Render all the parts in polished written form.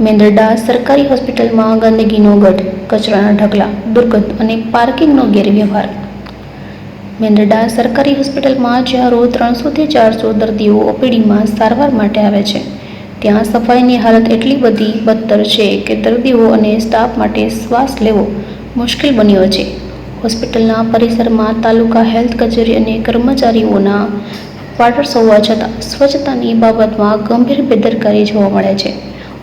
મેંદરડા સરકારી હોસ્પિટલમાં ગંદકીનો ગઢ, કચરાના ઢગલા, દુર્ગંધ અને પાર્કિંગનો ગેરવ્યવહાર. મેંદરડા સરકારી હોસ્પિટલમાં જ્યાં રોજ 300થી 400 દર્દીઓ ઓપીડીમાં સારવાર માટે આવે છે, ત્યાં સફાઈની હાલત એટલી બધી બદતર છે કે દર્દીઓ અને સ્ટાફ માટે શ્વાસ લેવો મુશ્કેલ બન્યો છે. હોસ્પિટલના પરિસરમાં તાલુકા હેલ્થ કચેરી અને કર્મચારીઓના ક્વાર્ટર્સ હોવા છતાં સ્વચ્છતાની બાબતમાં ગંભીર બેદરકારી જોવા મળે છે.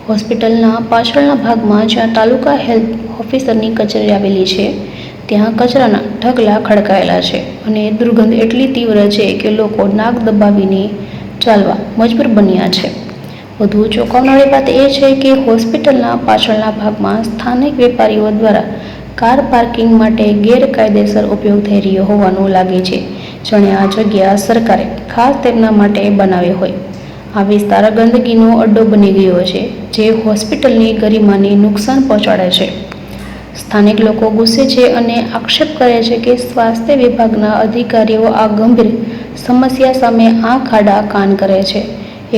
હોસ્પિટલના પાછળના ભાગમાં જ્યાં તાલુકા હેલ્થ ઓફિસરની કચેરી આવેલી છે, ત્યાં કચરાના ઢગલા ખડકાયેલા છે અને દુર્ગંધ એટલી તીવ્ર છે કે લોકો નાક દબાવીને ચાલવા મજબૂર બન્યા છે. વધુ ચોંકાવનારી વાત એ છે કે હોસ્પિટલના પાછળના ભાગમાં સ્થાનિક વેપારીઓ દ્વારા કાર પાર્કિંગ માટે ગેરકાયદેસર ઉપયોગ થઈ રહ્યો હોવાનું લાગે છે, જાણે આ જગ્યા સરકારે ખાસ તેમના માટે બનાવી હોય. આ વિસ્તાર ગંદકીનો અડ્ડો બની ગયો છે, જે હોસ્પિટલની ગરિમાને નુકસાન પહોંચાડે છે. સ્થાનિક લોકો ગુસ્સે છે અને આક્ષેપ કરે છે કે સ્વાસ્થ્ય વિભાગના અધિકારીઓ આ ગંભીર સમસ્યા સામે આંખ આડા કાન કરે છે.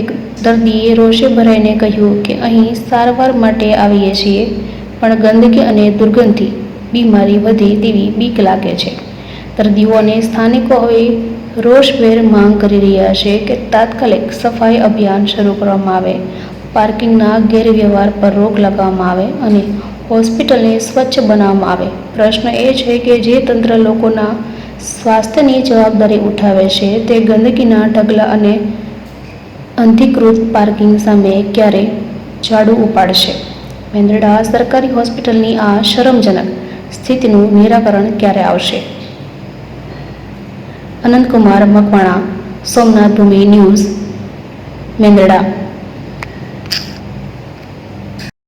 એક દર્દીએ રોષે ભરાઈને કહ્યું કે અહીં સારવાર માટે આવીએ છીએ, પણ ગંદકી અને દુર્ગંધથી બીમારી વધે તેવી બીક લાગે છે. દર્દીઓ અને સ્થાનિકો હવે રોષભેર માંગ કરી રહ્યા છે કે તાત્કાલિક સફાઈ અભિયાન શરૂ કરવામાં આવે, પાર્કિંગના ગેરવ્યવહાર પર રોક લગાવવામાં આવે અને હોસ્પિટલને સ્વચ્છ બનાવવામાં આવે. પ્રશ્ન એ છે કે જે તંત્ર લોકોના સ્વાસ્થ્યની જવાબદારી ઉઠાવે છે, તે ગંદકીના ઢગલા અને અનધિકૃત પાર્કિંગ સામે ક્યારે ઝાડુ ઉપાડશે? મેંદરડા સરકારી હોસ્પિટલની આ શરમજનક સ્થિતિનું નિરાકરણ ક્યારે આવશે? અનંતકુમાર મકવાણા, સોમનાથ ભૂમિ ન્યૂઝ, મેંદરડા.